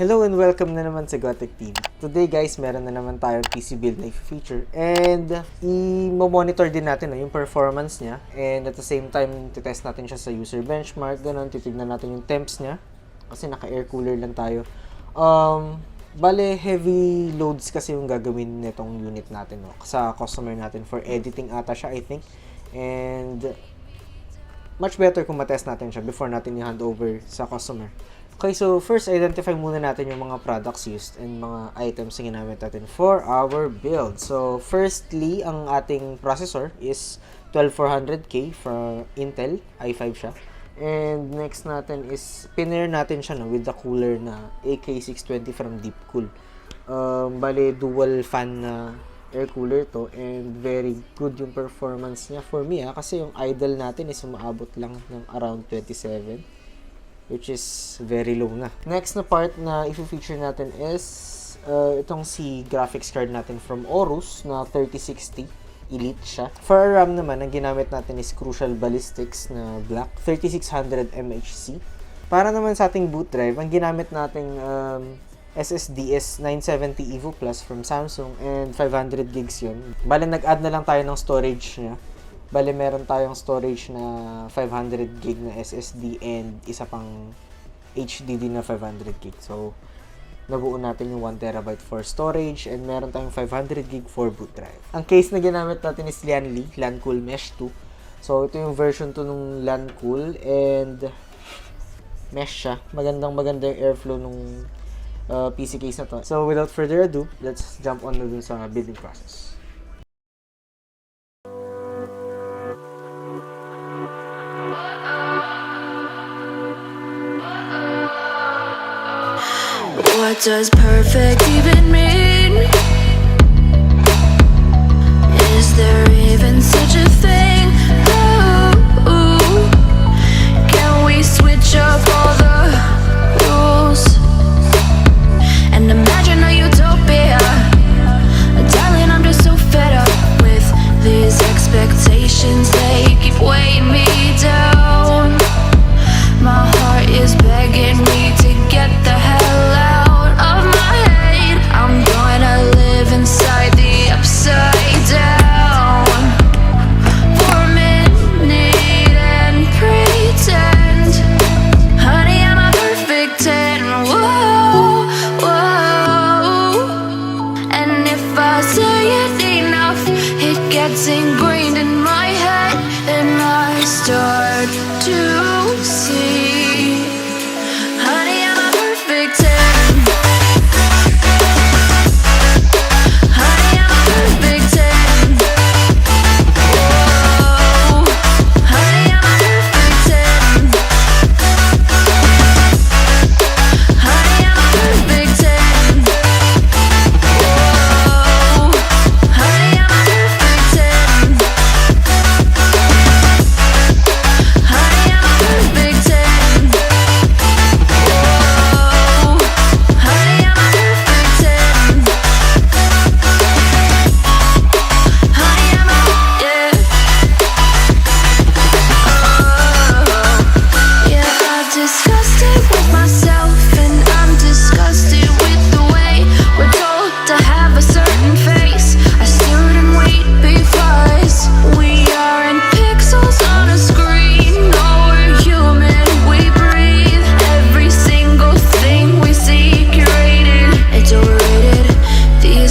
Hello and welcome na naman sa Gothic TV. Today guys, meron na naman tayong PC build na i-feature and i-monitor din natin yung performance niya, and at the same time titest natin siya sa user benchmark, ganun, titignan natin yung temps niya kasi naka-air cooler lang tayo. Bale, heavy loads kasi yung gagawin nitong unit natin sa customer natin for editing ata siya, I think, and much better kung matest natin siya before natin i-hand over sa customer. Okay, so first, identify muna natin yung mga products used and mga items na ginamit natin for our build. So, firstly, ang ating processor is 12400K from Intel, i5 siya. And next natin is, pinair natin siya with the cooler na AK620 from Deepcool. Bale, dual fan na air cooler to and very good yung performance niya for me kasi yung idle natin is umaabot lang ng around 27. Which is very low na. Next na part na i-feature natin is itong si graphics card natin from Aorus na 3060 Elite siya. For RAM naman, ang ginamit natin is Crucial Ballistics na black 3600 MHz. Para naman sa ating boot drive, ang ginamit nating SSD is 970 EVO Plus from Samsung and 500 gigs yun. Bale, nag-add na lang tayo ng storage niya. Bale, meron tayong storage na 500 gig na SSD and isa pang HDD na 500 gig. So, nabuo natin yung 1 terabyte for storage and meron tayong 500 gig for boot drive. Ang case na ginamit natin is Lancool Mesh 2. So, ito yung version 2 nung Lancool and mesh siya. Maganda yung airflow nung PC case na to. So, without further ado, let's jump on na dun sa building process. What does perfect even mean? Is there even such a thing? Ooh, can we switch up all the rules and imagine a utopia? Darling, I'm just so fed up with these expectations. They keep weighing me down. My heart is begging me to get the hell out. Inside the upside down for a minute and pretend, honey, I'm a perfect 10. Whoa, whoa. And if I say it enough, it gets ingrained in my head, and I start to see, honey, I'm a perfect 10.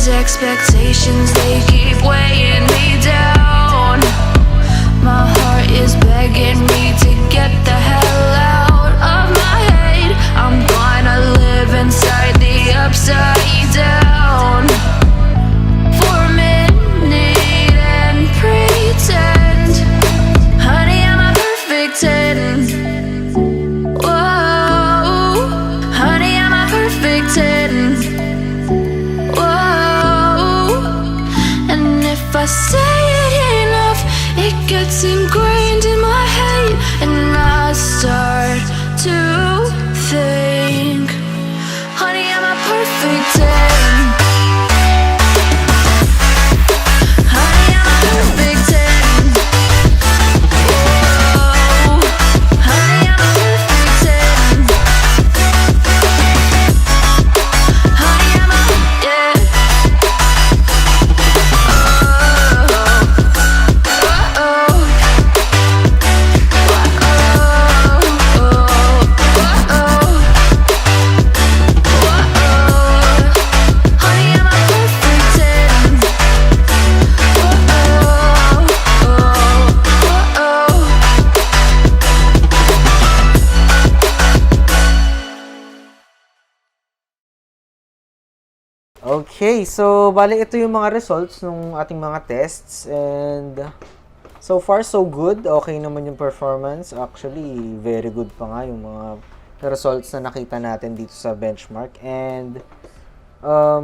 Expectations, they keep weighing me down. My heart is begging me to get the hell out of my head. I'm gonna live inside the upside down for a minute and pretend, honey, I'm a perfect 10. Whoa, honey, I'm a perfect 10. If I say it enough, it gets ingrained in my head, and I start to think, honey, I'm a perfect 10. Honey, I'm a perfect 10. Whoa, honey, I'm a perfect 10. Okay, so bali ito yung mga results ng ating mga tests and so far so good. Okay naman yung performance. Actually, very good pa nga yung mga results na nakita natin dito sa benchmark and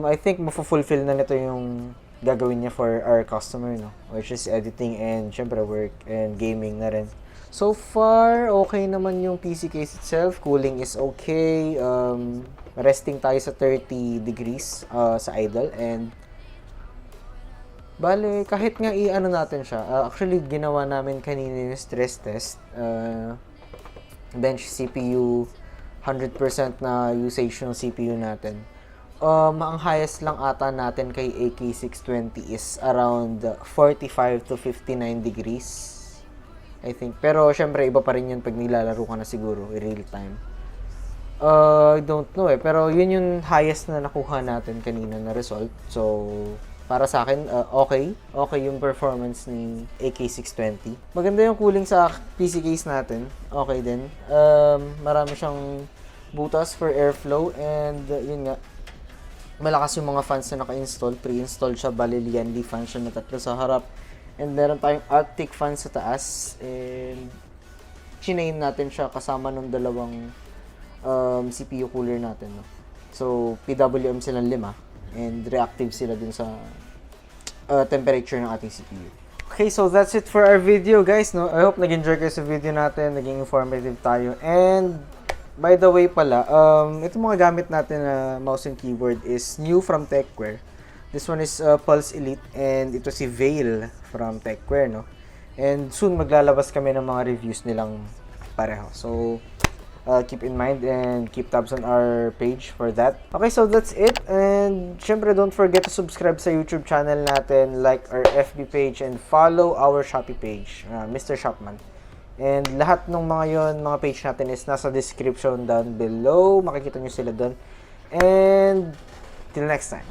I think mafulfill na nito yung gagawin niya for our customer, no? Which is editing and syempre work and gaming na rin. So far, okay naman yung PC case itself. Cooling is okay. Resting tayo sa 30 degrees sa idle and bale, kahit nga i-ano natin siya. Actually, ginawa namin kanina yung stress test. Bench CPU, 100% na usage ng CPU natin. Ang highest lang ata natin kay AK620 is around 45 to 59 degrees. I think. Pero, syempre, iba pa rin yun pag nilalaro ka na siguro, real time. I don't know pero yun yung highest na nakuha natin kanina na result. So, para sa akin, okay. Okay yung performance ni AK620. Maganda yung cooling sa PC case natin. Okay din. Marami siyang butas for airflow and yun nga, malakas yung mga fans na naka-install. Pre-install siya, bali Lian fan siya na tatlo sa harap. And meron tayong RTX fan sa taas. And chinain natin siya kasama ng dalawang CPU cooler natin. No? So, PWM silang 5 and reactive sila dun sa temperature ng ating CPU. Okay, so that's it for our video, guys. No? I hope nag-enjoy kayo sa video natin. Naging informative tayo. And, by the way pala, itong mga gamit natin na mouse and keyboard is new from Techware. This one is Pulse Elite and ito si Veil from Techware, no? And soon maglalabas kami ng mga reviews nilang pareho. So, keep in mind and keep tabs on our page for that. Okay, so that's it. And syempre, don't forget to subscribe sa YouTube channel natin, like our FB page, and follow our Shopee page, Mr. Shopman. And lahat ng mga yon, mga page natin is nasa description down below. Makikita nyo sila doon. And till next time.